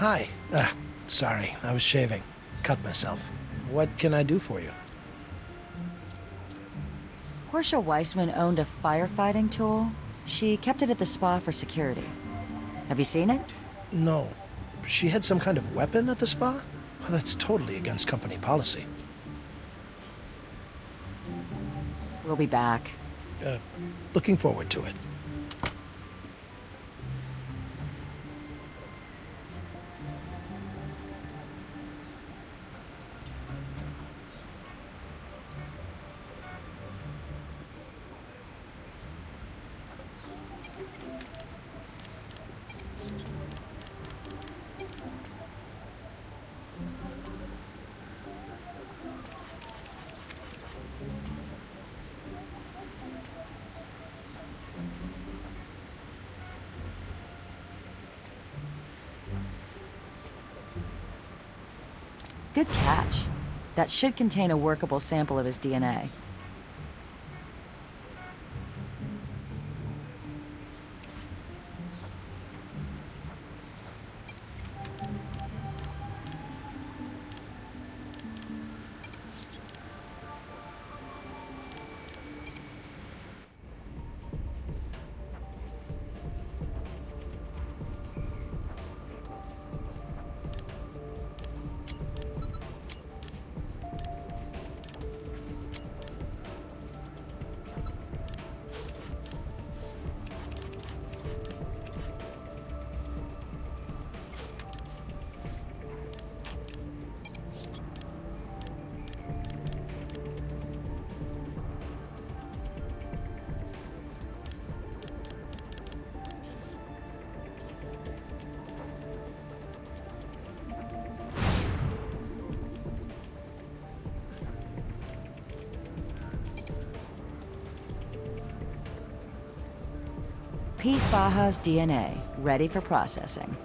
Hi. Sorry, I was shaving. Cut myself. What can I do for you? Portia Weissman owned a firefighting tool. She kept it at the spa for security. Have you seen it? No. She had some kind of weapon at the spa? Well, that's totally against company policy. We'll be back. Looking forward to it. Good catch. That should contain a workable sample of his DNA. Pete Baja's DNA, ready for processing.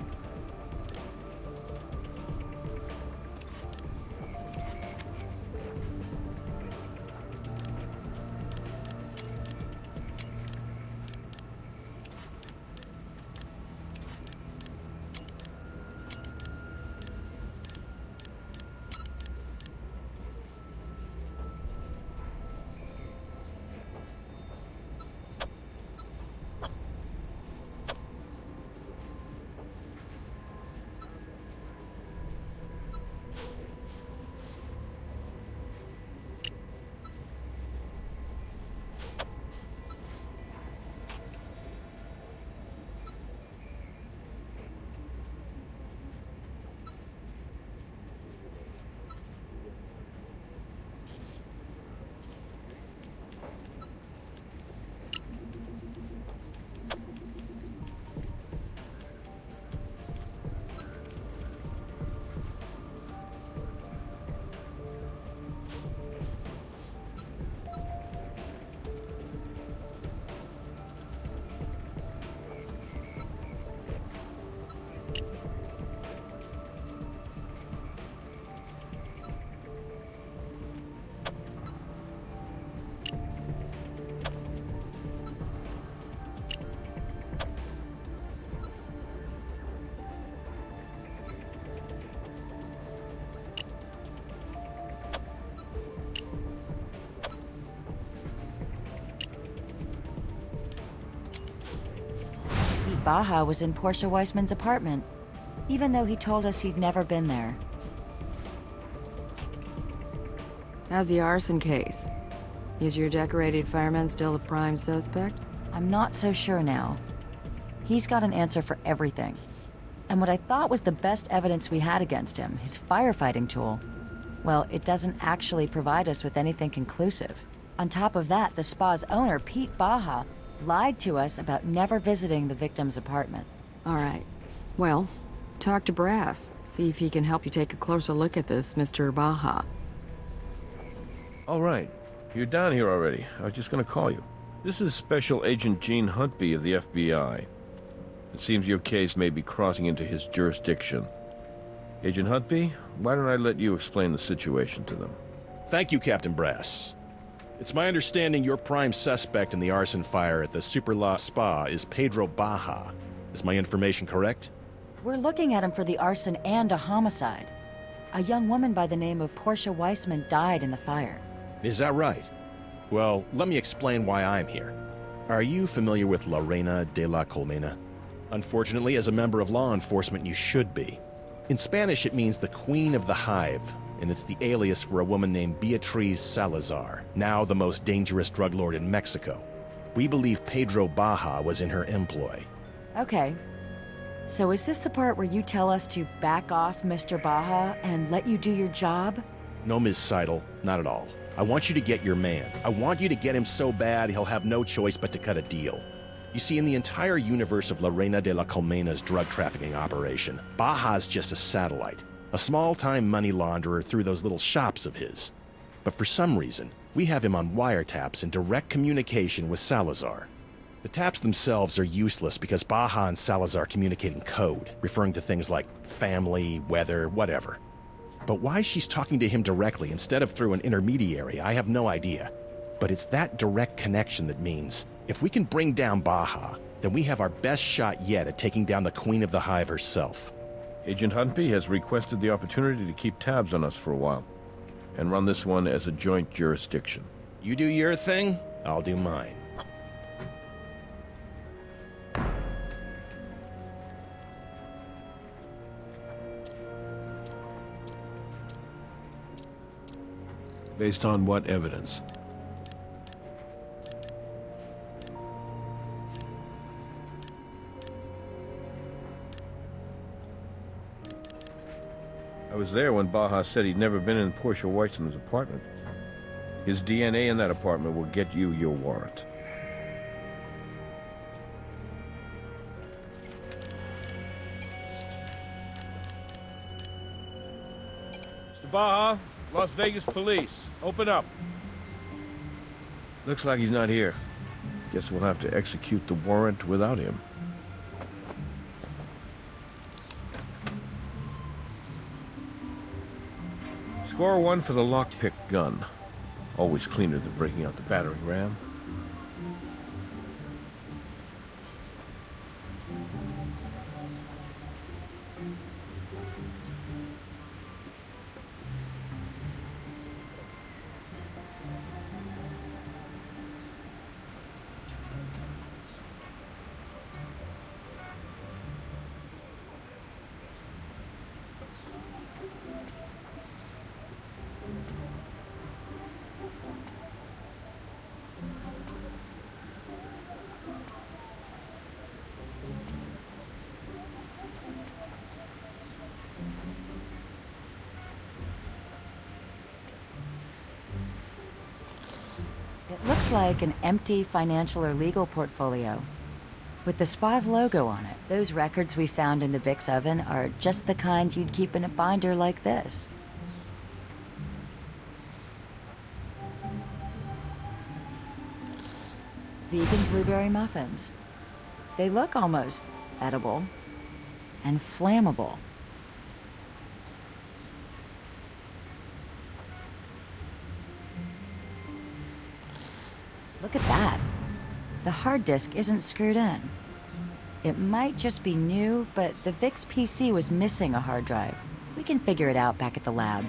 Baja was in Portia Weissman's apartment, even though he told us he'd never been there. How's the arson case? Is your decorated fireman still the prime suspect? I'm not so sure now. He's got an answer for everything. And what I thought was the best evidence we had against him, his firefighting tool, well, it doesn't actually provide us with anything conclusive. On top of that, the spa's owner, Pete Baja, lied to us about never visiting the victim's apartment. All right. Well, talk to Brass. See if he can help you take a closer look at this, Mr. Baja. All right. You're down here already. I was just going to call you. This is Special Agent Gene Huntby of the FBI. It seems your case may be crossing into his jurisdiction. Agent Huntby, why don't I let you explain the situation to them? Thank you, Captain Brass. It's my understanding your prime suspect in the arson fire at the Super La Spa is Pedro Baja. Is my information correct? We're looking at him for the arson and a homicide. A young woman by the name of Portia Weissman died in the fire. Is that right? Well, let me explain why I'm here. Are you familiar with La Reina de la Colmena? Unfortunately, as a member of law enforcement, you should be. In Spanish, it means the Queen of the Hive, and it's the alias for a woman named Beatriz Salazar, now the most dangerous drug lord in Mexico. We believe Pedro Baja was in her employ. Okay. So is this the part where you tell us to back off Mr. Baja and let you do your job? No, Ms. Seidel, not at all. I want you to get your man. I want you to get him so bad he'll have no choice but to cut a deal. You see, in the entire universe of La Reina de la Colmena's drug trafficking operation, Baja's just a satellite, a small-time money launderer through those little shops of his. But for some reason, we have him on wiretaps in direct communication with Salazar. The taps themselves are useless because Baja and Salazar communicate in code, referring to things like family, weather, whatever. But why she's talking to him directly instead of through an intermediary, I have no idea. But it's that direct connection that means, if we can bring down Baja, then we have our best shot yet at taking down the Queen of the Hive herself. Agent Hunpy has requested the opportunity to keep tabs on us for a while, and run this one as a joint jurisdiction. You do your thing, I'll do mine. Based on what evidence? I was there when Baja said he'd never been in Portia Weissman's apartment. His DNA in that apartment will get you your warrant. Mr. Baja, Las Vegas Police, open up. Looks like he's not here. Guess we'll have to execute the warrant without him. Score 1 for the lockpick gun. Always cleaner than breaking out the battering ram. It looks like an empty financial or legal portfolio with the spa's logo on it. Those records we found in the Vic's oven are just the kind you'd keep in a binder like this. Vegan blueberry muffins. They look almost edible and flammable. Look at that. The hard disk isn't screwed in. It might just be new, but the Vic's PC was missing a hard drive. We can figure it out back at the lab.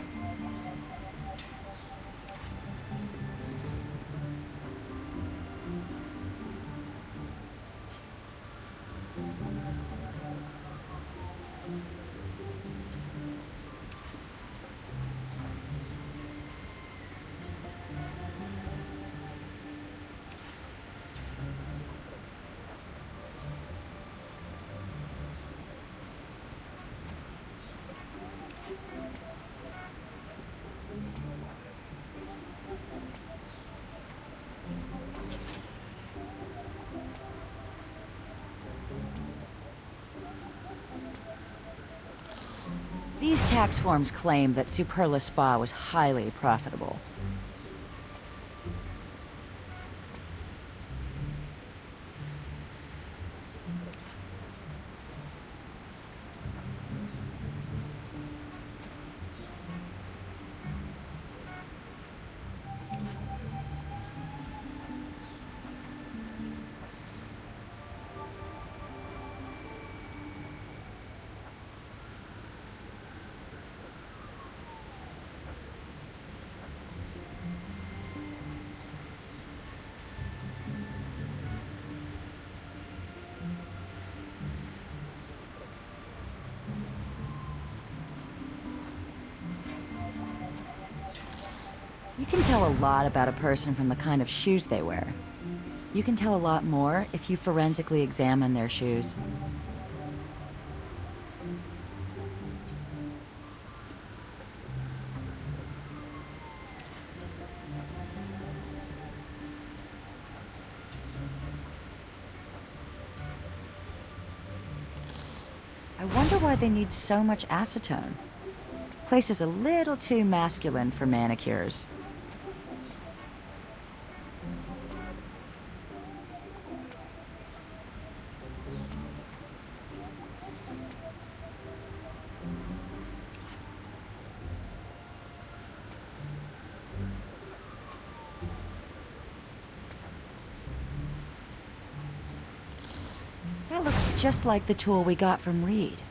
These tax forms claim that Superla Spa was highly profitable. can tell a lot about a person from the kind of shoes they wear. You can tell a lot more if you forensically examine their shoes. I wonder why they need so much acetone. Place is a little too masculine for manicures. That looks just like the tool we got from Reed.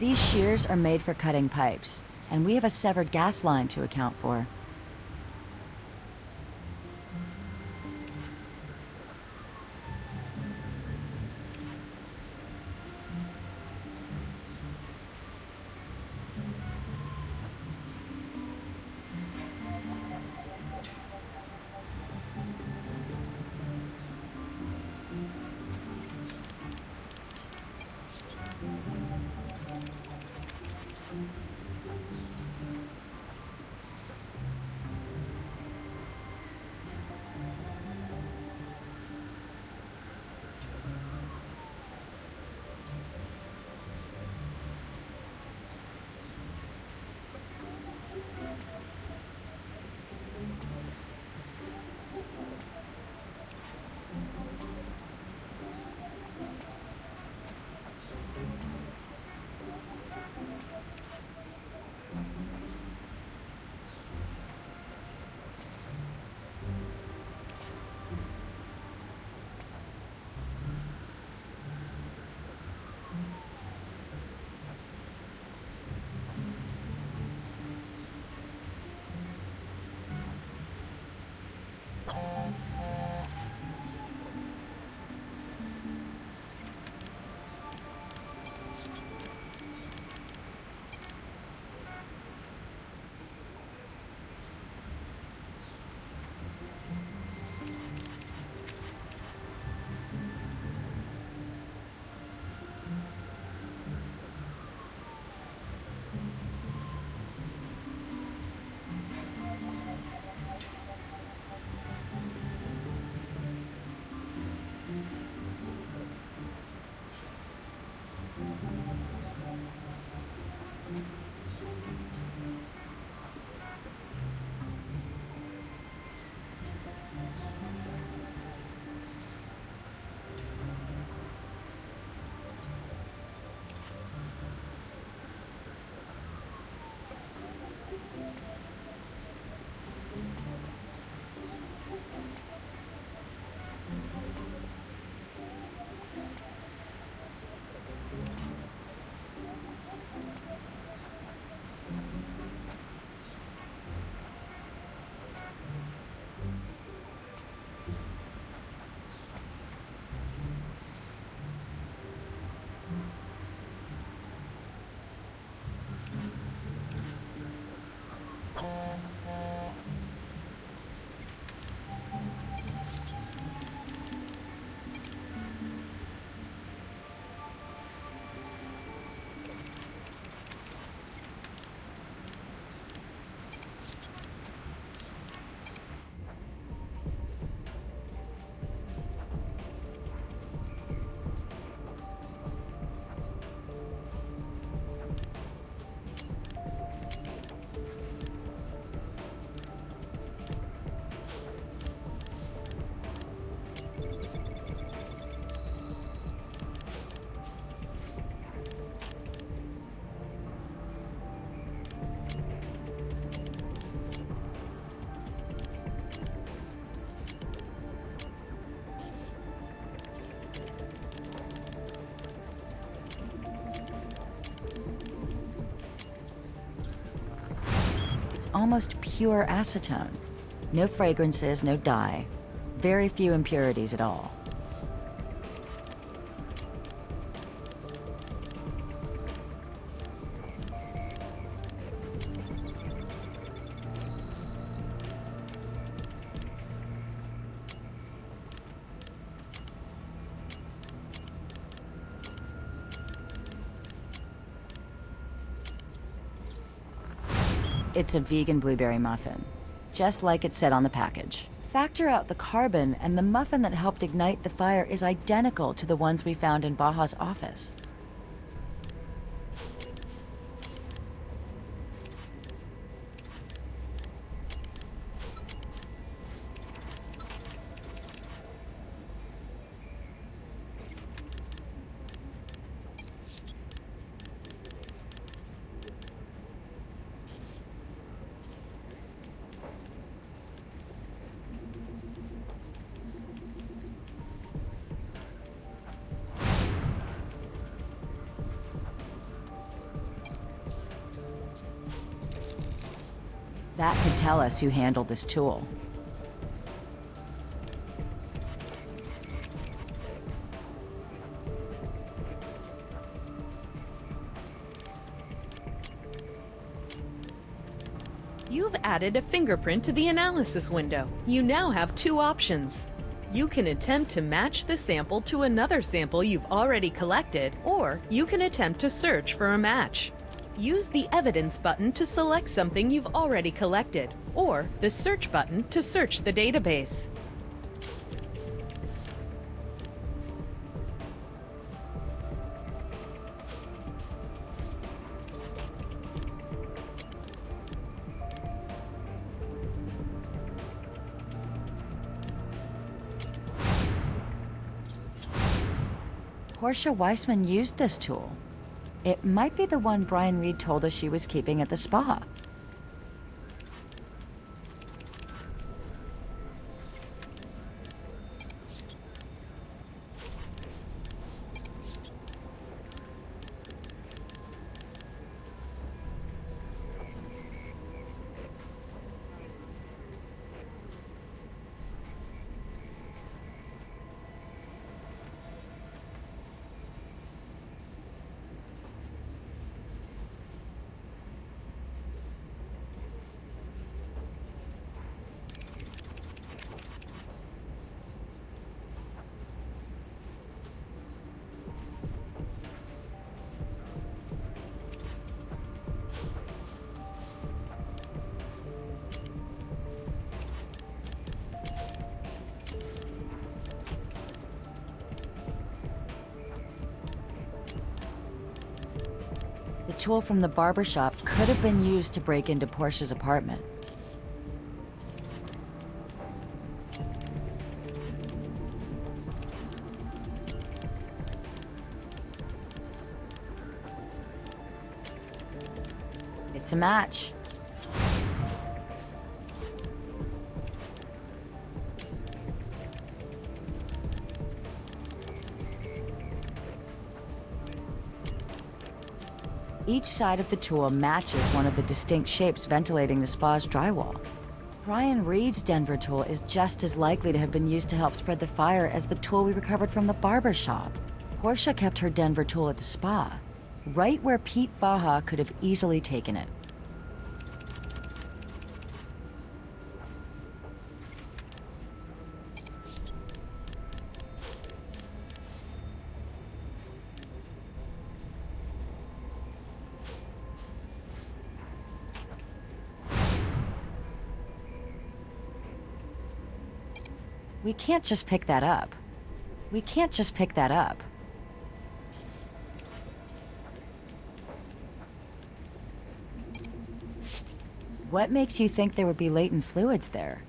These shears are made for cutting pipes, and we have a severed gas line to account for. Almost pure acetone. No fragrances, no dye. Very few impurities at all. It's a vegan blueberry muffin, just like it said on the package. Factor out the carbon, and the muffin that helped ignite the fire is identical to the ones we found in Baja's office. That could tell us who handled this tool. You've added a fingerprint to the analysis window. You now have two options. You can attempt to match the sample to another sample you've already collected, or you can attempt to search for a match. Use the Evidence button to select something you've already collected, or the Search button to search the database. Portia Weissman used this tool. It might be the one Brian Reed told us she was keeping at the spa. The tool from the barber shop could have been used to break into Portia's apartment. It's a match. Each side of the tool matches one of the distinct shapes ventilating the spa's drywall. Brian Reed's Denver tool is just as likely to have been used to help spread the fire as the tool we recovered from the barber shop. Portia kept her Denver tool at the spa, right where Pete Baja could have easily taken it. We can't just pick that up. We can't just pick that up. What makes you think there would be latent fluids there?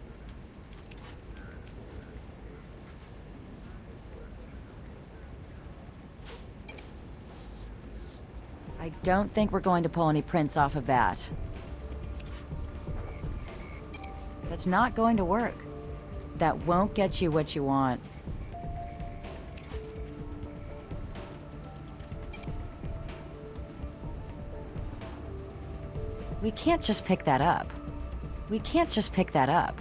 I don't think we're going to pull any prints off of that. That's not going to work. That won't get you what you want. We can't just pick that up. We can't just pick that up.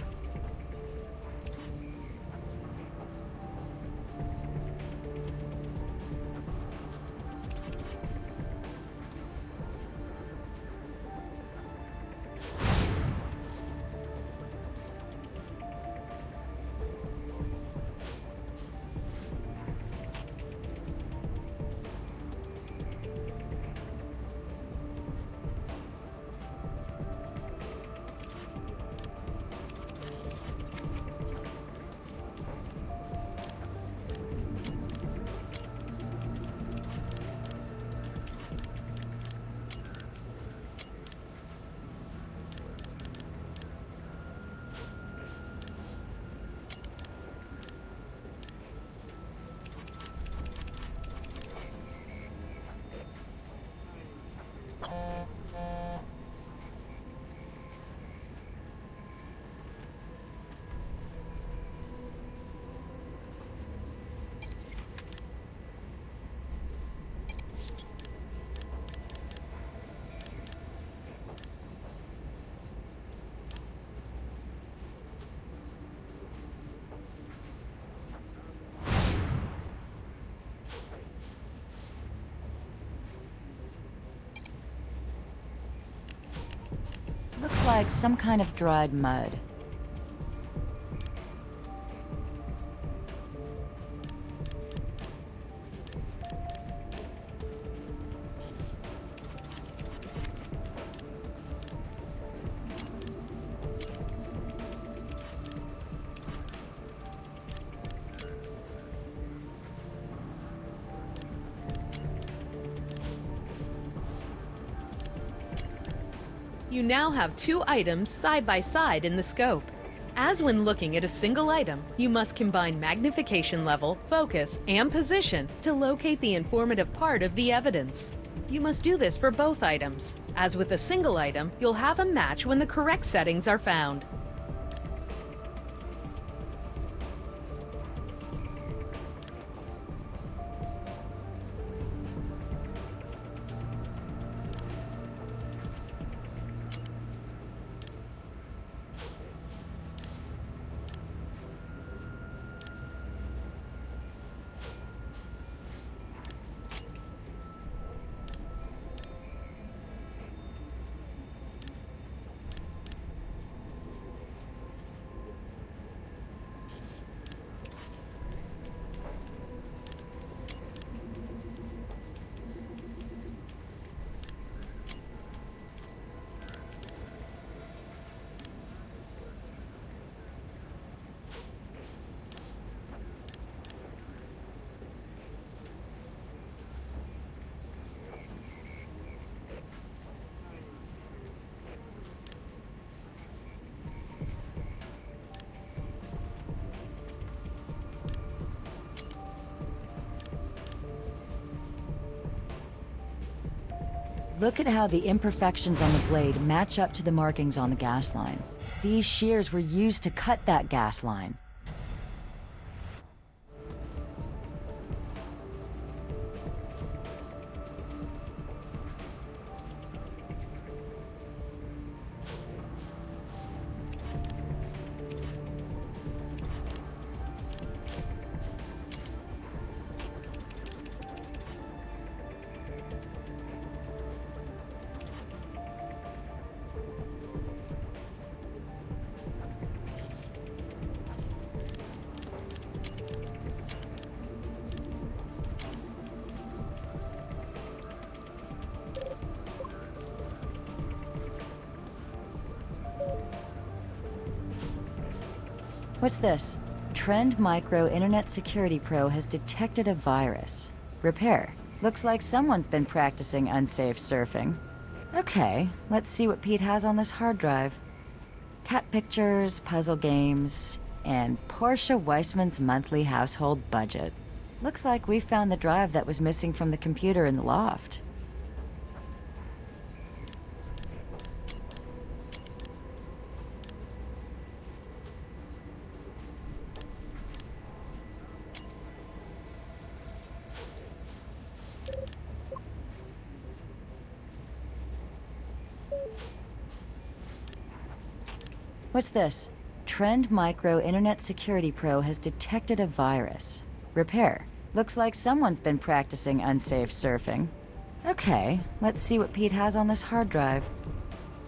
Looks like some kind of dried mud. You now have two items side by side in the scope. As when looking at a single item, you must combine magnification level, focus, and position to locate the informative part of the evidence. You must do this for both items. As with a single item, you'll have a match when the correct settings are found. Look at how the imperfections on the blade match up to the markings on the gas line. These shears were used to cut that gas line. What's this? Trend Micro Internet Security Pro has detected a virus. Repair. Looks like someone's been practicing unsafe surfing. Okay, let's see what Pete has on this hard drive. Cat pictures, puzzle games, and Portia Weissman's monthly household budget. Looks like we found the drive that was missing from the computer in the loft. What's this? Trend Micro Internet Security Pro has detected a virus. Repair. Looks like someone's been practicing unsafe surfing. Okay, let's see what Pete has on this hard drive.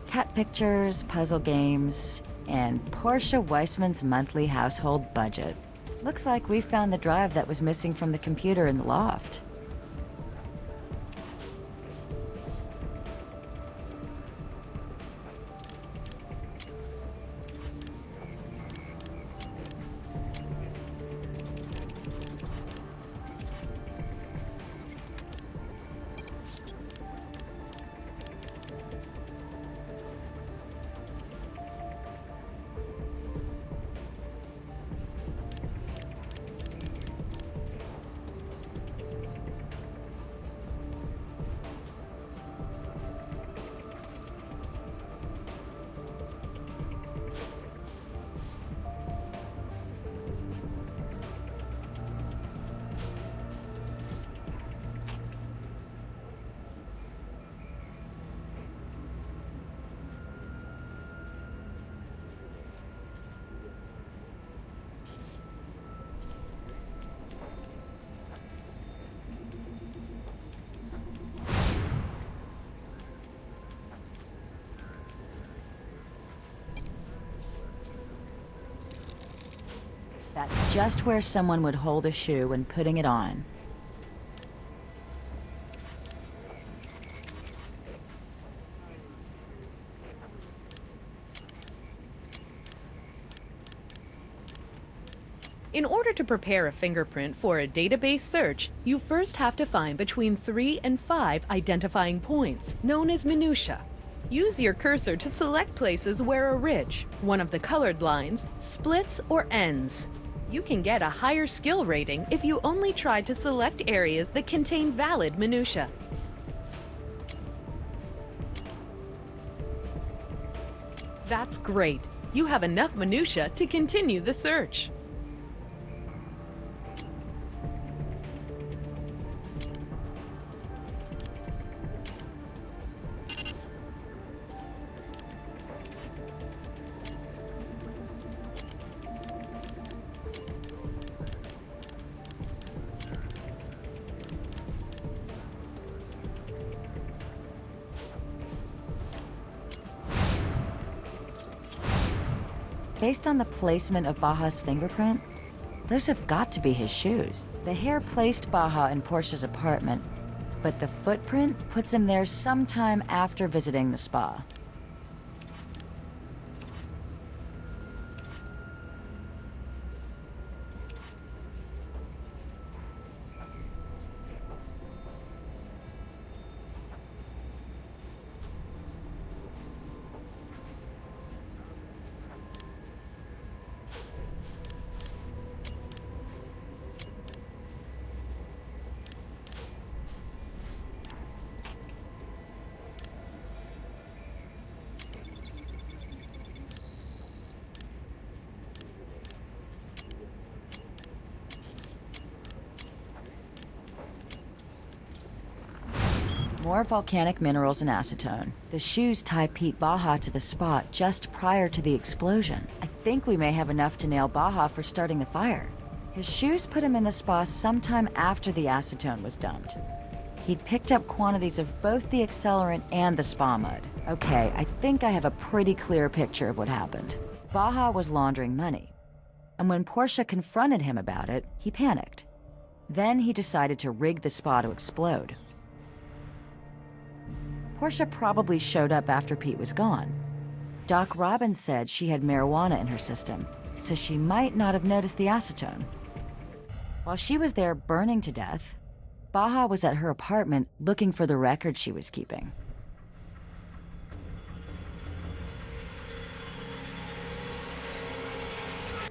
Cat pictures, puzzle games, and Portia Weissman's monthly household budget. Looks like we found the drive that was missing from the computer in the loft. just where someone would hold a shoe when putting it on. In order to prepare a fingerprint for a database search, you first have to find between 3 and 5 identifying points, known as minutia. Use your cursor to select places where a ridge, one of the colored lines, splits or ends. You can get a higher skill rating if you only try to select areas that contain valid minutia. That's great. You have enough minutia to continue the search. Based on the placement of Baja's fingerprint, those have got to be his shoes. The hair placed Baja in Portia's apartment, but the footprint puts him there sometime after visiting the spa. More volcanic minerals and acetone. The shoes tie Pete Baja to the spot just prior to the explosion. I think we may have enough to nail Baja for starting the fire. His shoes put him in the spa sometime after the acetone was dumped. He'd picked up quantities of both the accelerant and the spa mud. Okay, I think I have a pretty clear picture of what happened. Baja was laundering money, and when Portia confronted him about it, he panicked. Then he decided to rig the spa to explode. Portia probably showed up after Pete was gone. Doc Robbins said she had marijuana in her system, so she might not have noticed the acetone. While she was there burning to death, Baja was at her apartment looking for the record she was keeping.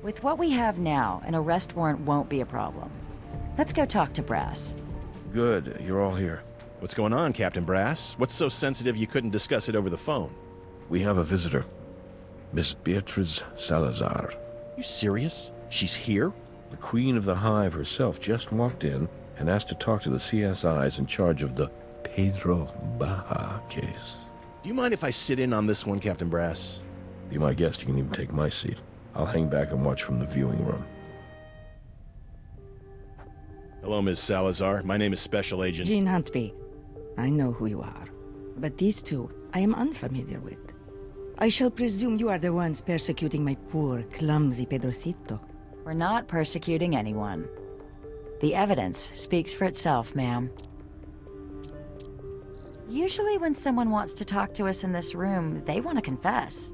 With what we have now, an arrest warrant won't be a problem. Let's go talk to Brass. Good, you're all here. What's going on, Captain Brass? What's so sensitive you couldn't discuss it over the phone? We have a visitor. Miss Beatriz Salazar. You serious? She's here? The Queen of the Hive herself just walked in and asked to talk to the CSIs in charge of the Pedro Baja case. Do you mind if I sit in on this one, Captain Brass? Be my guest, you can even take my seat. I'll hang back and watch from the viewing room. Hello, Ms. Salazar. My name is Special Agent... Gene Huntby. I know who you are. But these two, I am unfamiliar with. I shall presume you are the ones persecuting my poor, clumsy Pedrocito. We're not persecuting anyone. The evidence speaks for itself, ma'am. Usually when someone wants to talk to us in this room, they want to confess.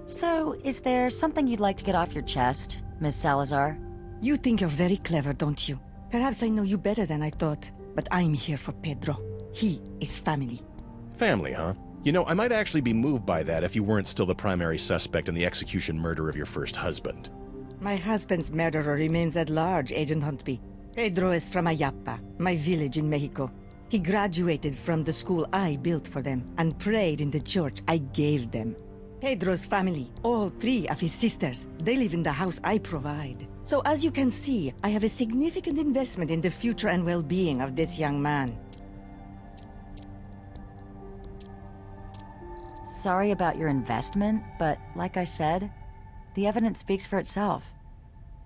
So, is there something you'd like to get off your chest, Ms. Salazar? You think you're very clever, don't you? Perhaps I know you better than I thought, but I'm here for Pedro. He is family. Family, huh? You know, I might actually be moved by that if you weren't still the primary suspect in the execution murder of your first husband. My husband's murderer remains at large, Agent Huntby. Pedro is from Ayapa, my village in Mexico. He graduated from the school I built for them and prayed in the church I gave them. Pedro's family, all 3 of his sisters, they live in the house I provide. So as you can see, I have a significant investment in the future and well-being of this young man. Sorry about your investment, but like I said, the evidence speaks for itself.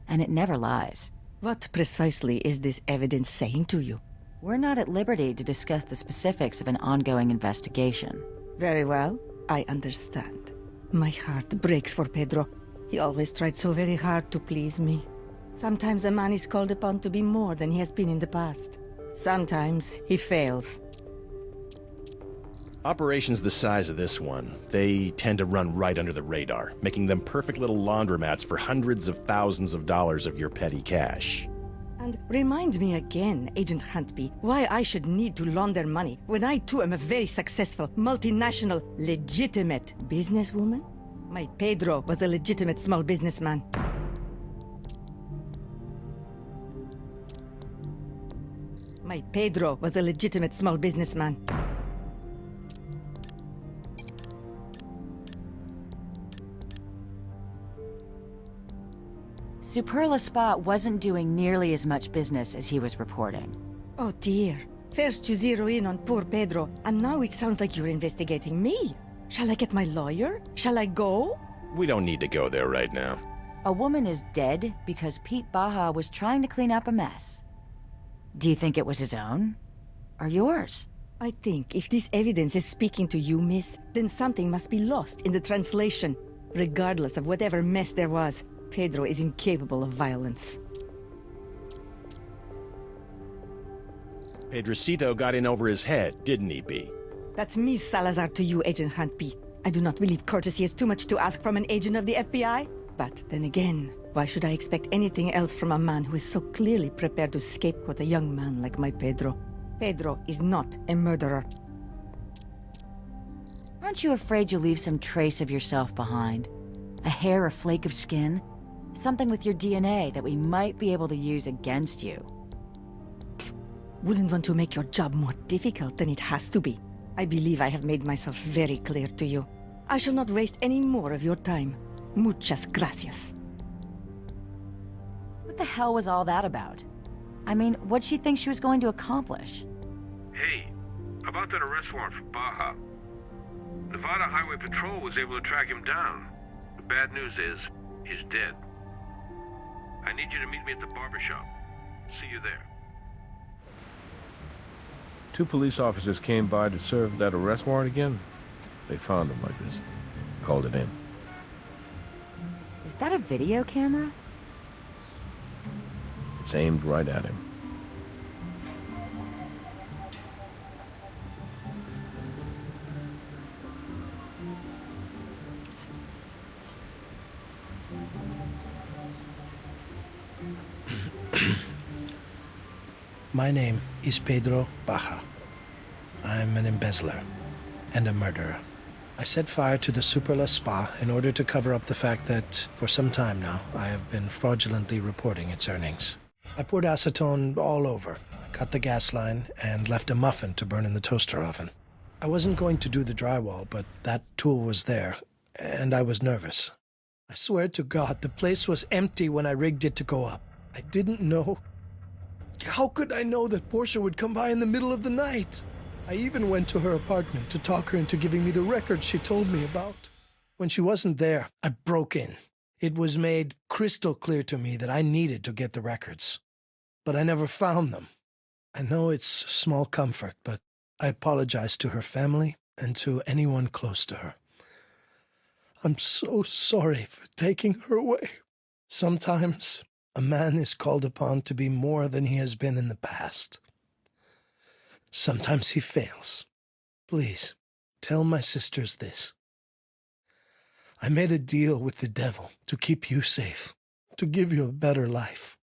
And it never lies. What precisely is this evidence saying to you? We're not at liberty to discuss the specifics of an ongoing investigation. Very well, I understand. My heart breaks for Pedro. He always tried so very hard to please me. Sometimes a man is called upon to be more than he has been in the past. Sometimes he fails. Operations the size of this one, they tend to run right under the radar, making them perfect little laundromats for hundreds of thousands of dollars of your petty cash. And remind me again, Agent Huntby, why I should need to launder money when I too am a very successful, multinational, legitimate businesswoman? My Pedro was a legitimate small businessman. My Pedro was a legitimate small businessman. Superla Spa wasn't doing nearly as much business as he was reporting. Oh dear. First you zero in on poor Pedro, and now it sounds like you're investigating me. Shall I get my lawyer? Shall I go? We don't need to go there right now. A woman is dead because Pete Baja was trying to clean up a mess. Do you think it was his own? Or yours? I think if this evidence is speaking to you, miss, then something must be lost in the translation. Regardless of whatever mess there was, Pedro is incapable of violence. Pedrocito got in over his head, didn't he, B? That's Miss Salazar to you, Agent Huntby. I do not believe courtesy is too much to ask from an agent of the FBI. But then again, why should I expect anything else from a man who is so clearly prepared to scapegoat a young man like my Pedro? Pedro is not a murderer. Aren't you afraid you'll leave some trace of yourself behind? A hair or flake of skin? Something with your DNA that we might be able to use against you. Wouldn't want to make your job more difficult than it has to be. I believe I have made myself very clear to you. I shall not waste any more of your time. Muchas gracias. What the hell was all that about? I mean, what'd she think she was going to accomplish? Hey, about that arrest warrant for Baja. Nevada Highway Patrol was able to track him down. The bad news is, he's dead. I need you to meet me at the barbershop. See you there. 2 police officers came by to serve that arrest warrant again. They found him like this. Called it in. Is that a video camera? It's aimed right at him. My name is Pedro Baja. I'm an embezzler and a murderer. I set fire to the Superla Spa in order to cover up the fact that, for some time now, I have been fraudulently reporting its earnings. I poured acetone all over, cut the gas line, and left a muffin to burn in the toaster oven. I wasn't going to do the drywall, but that tool was there, and I was nervous. I swear to God, the place was empty when I rigged it to go up. I didn't know. How could I know that Portia would come by in the middle of the night? I even went to her apartment to talk her into giving me the records she told me about. When she wasn't there, I broke in. It was made crystal clear to me that I needed to get the records. But I never found them. I know it's small comfort, but I apologize to her family and to anyone close to her. I'm so sorry for taking her away. Sometimes a man is called upon to be more than he has been in the past. Sometimes he fails. Please, tell my sisters this. I made a deal with the devil to keep you safe, to give you a better life.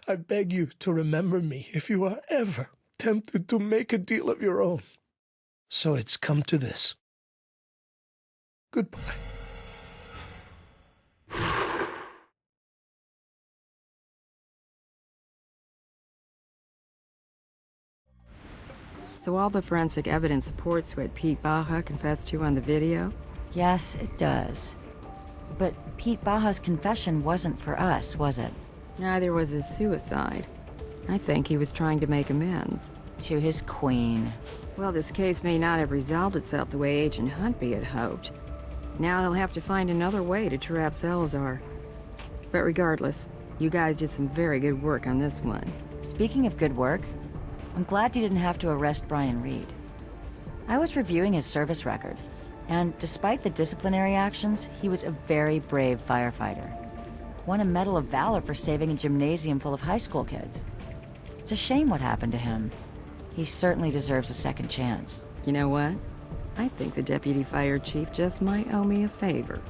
I beg you to remember me if you are ever tempted to make a deal of your own. So it's come to this. Goodbye. So all the forensic evidence supports what Pete Baja confessed to on the video? Yes, it does. But Pete Baja's confession wasn't for us, was it? Neither was his suicide. I think he was trying to make amends. To his queen. Well, this case may not have resolved itself the way Agent Huntby had hoped. Now he'll have to find another way to trap Salazar. But regardless, you guys did some very good work on this one. Speaking of good work, I'm glad you didn't have to arrest Brian Reed. I was reviewing his service record, and despite the disciplinary actions, he was a very brave firefighter. won a Medal of Valor for saving a gymnasium full of high school kids. It's a shame what happened to him. He certainly deserves a second chance. You know what? I think the deputy fire chief just might owe me a favor.